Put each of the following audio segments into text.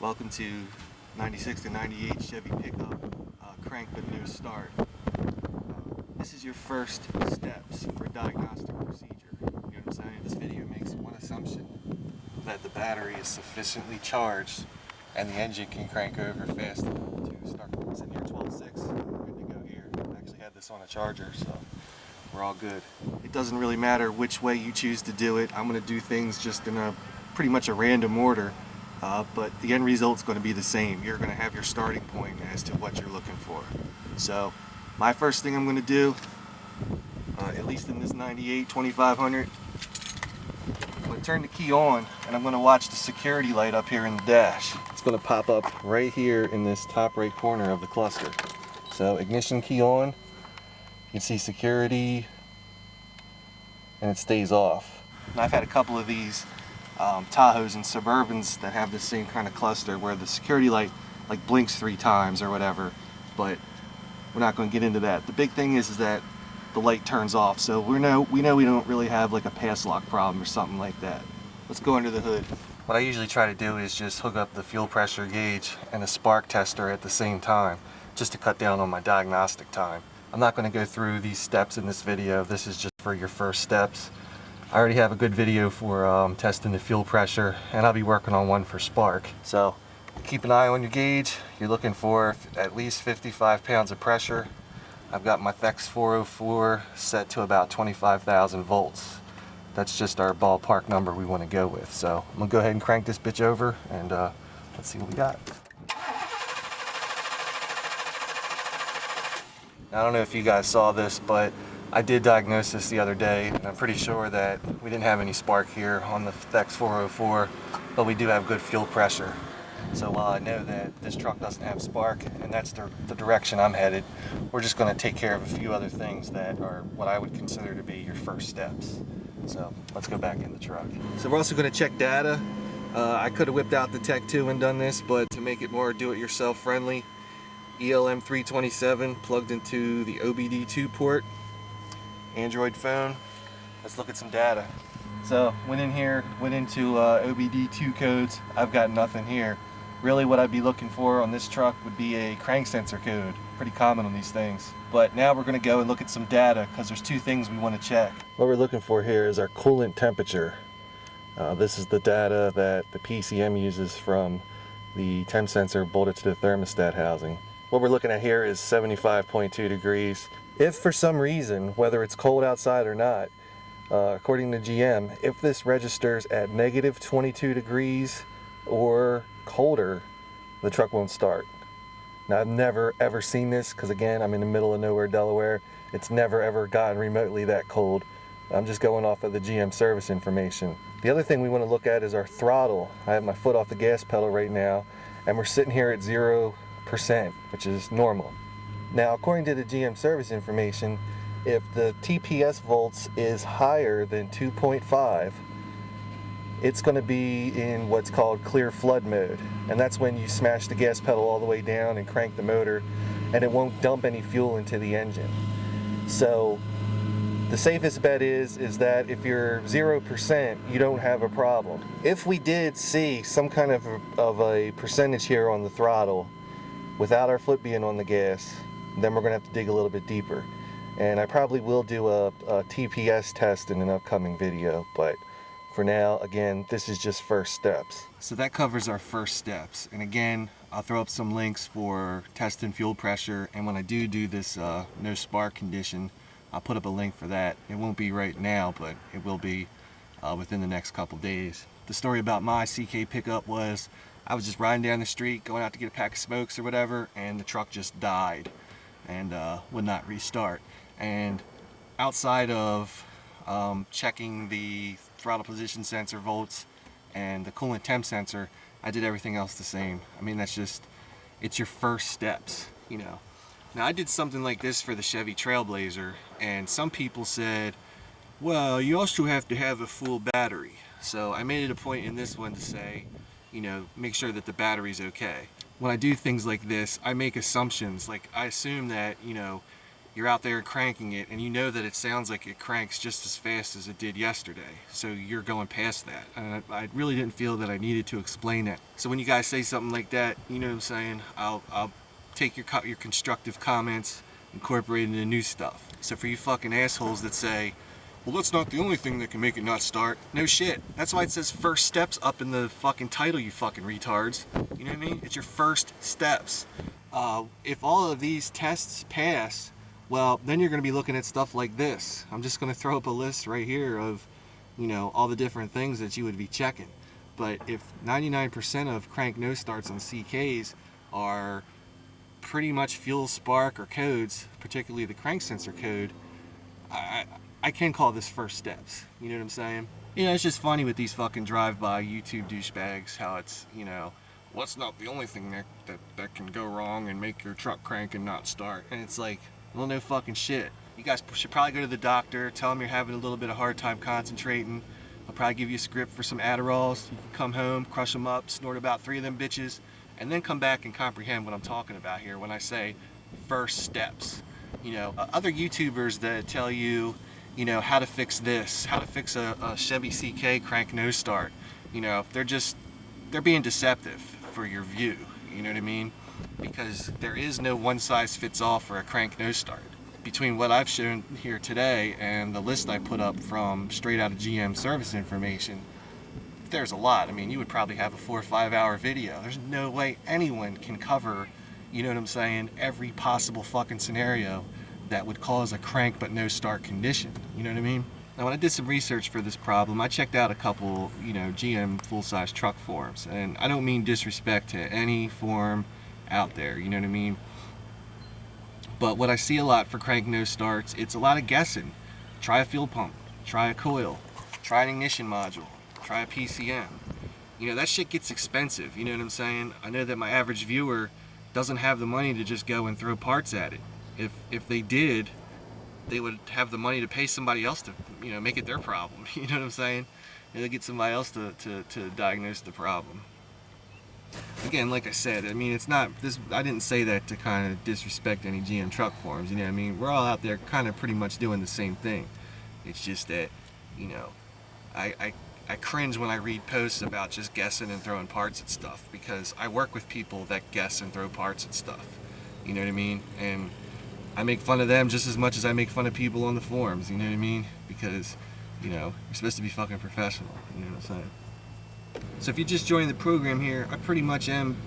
Welcome to 96 to 98 Chevy pickup, crank but no start. This is your first steps for diagnostic procedure. You know what I'm saying? This video makes one assumption, that the battery is sufficiently charged and the engine can crank over fast enough to start. It's in here 12.6, we're good to go here. I actually had this on a charger, so we're all good. It doesn't really matter which way you choose to do it. I'm going to do things just in a pretty much a random order. But the end result's going to be the same. You're going to have your starting point as to what you're looking for. So my first thing I'm going to do, at least in this 98 2500, I'm going to turn the key on and I'm going to watch the security light up here in the dash. It's going to pop up right here in this top right corner of the cluster. So ignition key on, you can see security, and it stays off. And I've had a couple of these Tahoes and Suburbans that have the same kind of cluster where the security light like blinks 3 times or whatever, but we're not going to get into that. The big thing is that the light turns off, so we know we don't really have like a pass lock problem or something like that. Let's go under the hood. What I usually try to do is just hook up the fuel pressure gauge and a spark tester at the same time, just to cut down on my diagnostic time. I'm not going to go through these steps in this video. This is just for your first steps. I already have a good video for testing the fuel pressure, and I'll be working on one for spark. So keep an eye on your gauge. You're looking for at least 55 pounds of pressure. I've got my Thexton 404 set to about 25,000 volts. That's just our ballpark number we want to go with. So I'm going to go ahead and crank this bitch over, and let's see what we got. I don't know if you guys saw this, but I did diagnose this the other day, and I'm pretty sure that we didn't have any spark here on the Thexton 404, but we do have good fuel pressure. So while I know that this truck doesn't have spark, and that's the direction I'm headed, we're just going to take care of a few other things that are what I would consider to be your first steps. So let's go back in the truck. So we're also going to check data. I could have whipped out the Tech 2 and done this, but to make it more do-it-yourself friendly, ELM 327 plugged into the OBD2 port. Android phone. Let's look at some data. So went in here, went into OBD2 codes. I've got nothing here. Really what I'd be looking for on this truck would be a crank sensor code. Pretty common on these things. But now we're going to go and look at some data, because there's 2 things we want to check. What we're looking for here is our coolant temperature. This is the data that the PCM uses from the temp sensor bolted to the thermostat housing. What we're looking at here is 75.2 degrees. If for some reason, whether it's cold outside or not, according to GM, if this registers at negative 22 degrees or colder, the truck won't start. Now, I've never ever seen this, because again, I'm in the middle of nowhere, Delaware. It's never ever gotten remotely that cold. I'm just going off of the GM service information. The other thing we want to look at is our throttle. I have my foot off the gas pedal right now, and we're sitting here at 0%, which is normal. Now, according to the GM service information, if the TPS volts is higher than 2.5, it's going to be in what's called clear flood mode. And that's when you smash the gas pedal all the way down and crank the motor, and it won't dump any fuel into the engine. So the safest bet is that if you're 0%, you don't have a problem. If we did see some kind of a percentage here on the throttle without our foot being on the gas, then we're going to have to dig a little bit deeper. And I probably will do a TPS test in an upcoming video, but for now, again, this is just first steps. So that covers our first steps. And again, I'll throw up some links for testing fuel pressure, and when I do this no spark condition, I'll put up a link for that. It won't be right now, but it will be within the next couple days. The story about my CK pickup was I was just riding down the street, going out to get a pack of smokes or whatever, and the truck just died and would not restart. And outside of checking the throttle position sensor volts and the coolant temp sensor, I did everything else the same. I mean, that's just, it's your first steps, you know. Now, I did something like this for the Chevy Trailblazer, and some people said, well, you also have to have a full battery. So I made it a point in this one to say, you know, make sure that the battery's okay. When I do things like this, I make assumptions. Like, I assume that, you know, you're out there cranking it, and you know that it sounds like it cranks just as fast as it did yesterday. So you're going past that. And I really didn't feel that I needed to explain that. So when you guys say something like that, you know what I'm saying, I'll take your constructive comments, incorporate it into new stuff. So for you fucking assholes that say, well, that's not the only thing that can make it not start. No shit. That's why it says first steps up in the fucking title, you fucking retards. You know what I mean? It's your first steps. If all of these tests pass, well, then you're going to be looking at stuff like this. I'm just going to throw up a list right here of, you know, all the different things that you would be checking. But if 99% of crank no starts on CKs are pretty much fuel, spark, or codes, particularly the crank sensor code, I can call this first steps. You know what I'm saying? You know, it's just funny with these fucking drive-by YouTube douchebags, how it's, you know, what's not the only thing that can go wrong and make your truck crank and not start. And it's like, well, no fucking shit. You guys should probably go to the doctor, tell them you're having a little bit of hard time concentrating. I'll probably give you a script for some Adderalls. You can come home, crush them up, snort about 3 of them bitches, and then come back and comprehend what I'm talking about here when I say first steps. You know, other YouTubers that tell you, you know, how to fix this, how to fix a Chevy CK crank no start, you know, they're being deceptive for your view, you know what I mean? Because there is no one size fits all for a crank no start. Between what I've shown here today and the list I put up from straight out of GM service information, there's a lot. I mean, you would probably have a 4 or 5 hour video. There's no way anyone can cover, you know what I'm saying, every possible fucking scenario that would cause a crank but no start condition. You know what I mean? Now, when I did some research for this problem, I checked out a couple, you know, GM full-size truck forums, and I don't mean disrespect to any forum out there, you know what I mean? But what I see a lot for crank no starts, it's a lot of guessing. Try a fuel pump, try a coil, try an ignition module, try a PCM. You know, that shit gets expensive, you know what I'm saying? I know that my average viewer doesn't have the money to just go and throw parts at it. If they did, they would have the money to pay somebody else to, you know, make it their problem. You know what I'm saying? And they get somebody else to diagnose the problem. Again, like I said, I mean, it's not this. I didn't say that to kind of disrespect any GM truck forums. You know what I mean? We're all out there kind of pretty much doing the same thing. It's just that, you know, I cringe when I read posts about just guessing and throwing parts at stuff, because I work with people that guess and throw parts at stuff. You know what I mean? And I make fun of them just as much as I make fun of people on the forums, you know what I mean? Because, you know, you're supposed to be fucking professional, you know what I'm saying? So if you just joined the program here, I pretty much am,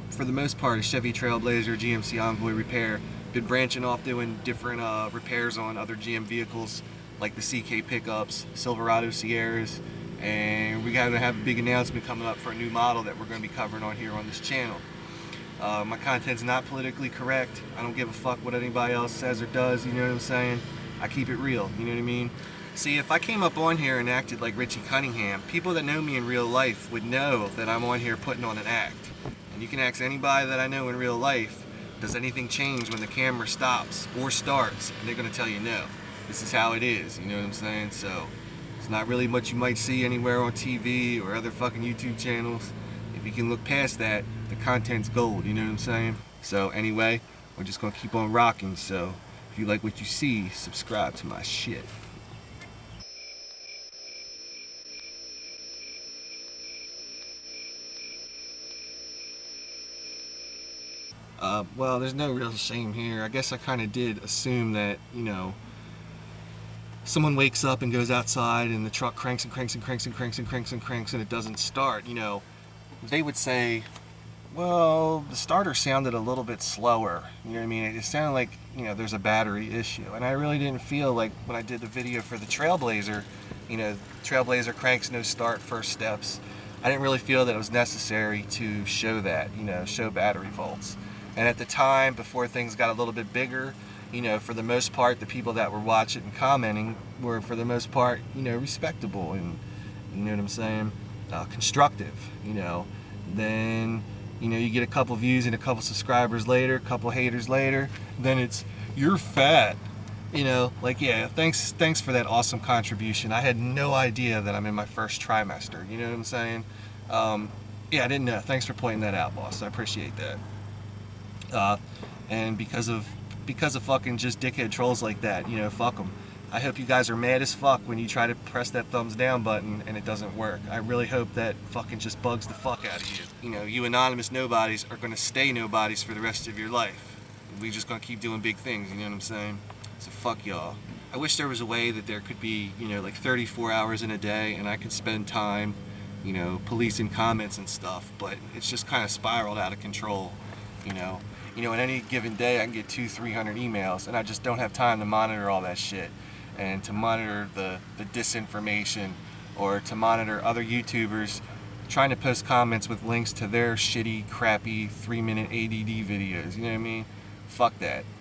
for the most part, a Chevy Trailblazer GMC Envoy repair. Been branching off doing different repairs on other GM vehicles, like the CK pickups, Silverado Sierras, and we're going to have a big announcement coming up for a new model that we're going to be covering on here on this channel. My content's not politically correct. I don't give a fuck what anybody else says or does, you know what I'm saying? I keep it real, you know what I mean? See, if I came up on here and acted like Richie Cunningham, people that know me in real life would know that I'm on here putting on an act. And you can ask anybody that I know in real life, does anything change when the camera stops or starts? And they're going to tell you no. This is how it is, you know what I'm saying? So, it's not really much you might see anywhere on TV or other fucking YouTube channels. If you can look past that, the content's gold, you know what I'm saying? So anyway, we're just gonna keep on rocking. So if you like what you see, subscribe to my shit. Well, there's no real shame here. I guess I kind of did assume that, you know, someone wakes up and goes outside and the truck cranks and cranks and cranks and cranks and cranks and cranks and it doesn't start. You know, they would say, well, the starter sounded a little bit slower. You know what I mean? It sounded like, you know, there's a battery issue. And I really didn't feel like when I did the video for the Trailblazer, you know, Trailblazer cranks no start first steps, I didn't really feel that it was necessary to show that, you know, show battery volts. And at the time, before things got a little bit bigger, you know, for the most part, the people that were watching and commenting were, for the most part, you know, respectable and, you know what I'm saying, constructive, you know. Then, you know, you get a couple views and a couple subscribers later, a couple haters later, then it's, you're fat. You know, like, yeah, thanks for that awesome contribution. I had no idea that I'm in my first trimester, you know what I'm saying? Yeah, I didn't know. Thanks for pointing that out, boss. I appreciate that. And because of because of fucking just dickhead trolls like that. You know, fuck them. I hope you guys are mad as fuck when you try to press that thumbs down button and it doesn't work. I really hope that fucking just bugs the fuck out of you. You know, you anonymous nobodies are gonna stay nobodies for the rest of your life. We just gonna keep doing big things, you know what I'm saying? So fuck y'all. I wish there was a way that there could be, you know, like 34 hours in a day and I could spend time, you know, policing comments and stuff, but it's just kind of spiraled out of control, you know. You know, in any given day I can get 200-300 emails and I just don't have time to monitor all that shit and to monitor the disinformation or to monitor other YouTubers trying to post comments with links to their shitty, crappy 3-minute ADD videos, you know what I mean? Fuck that.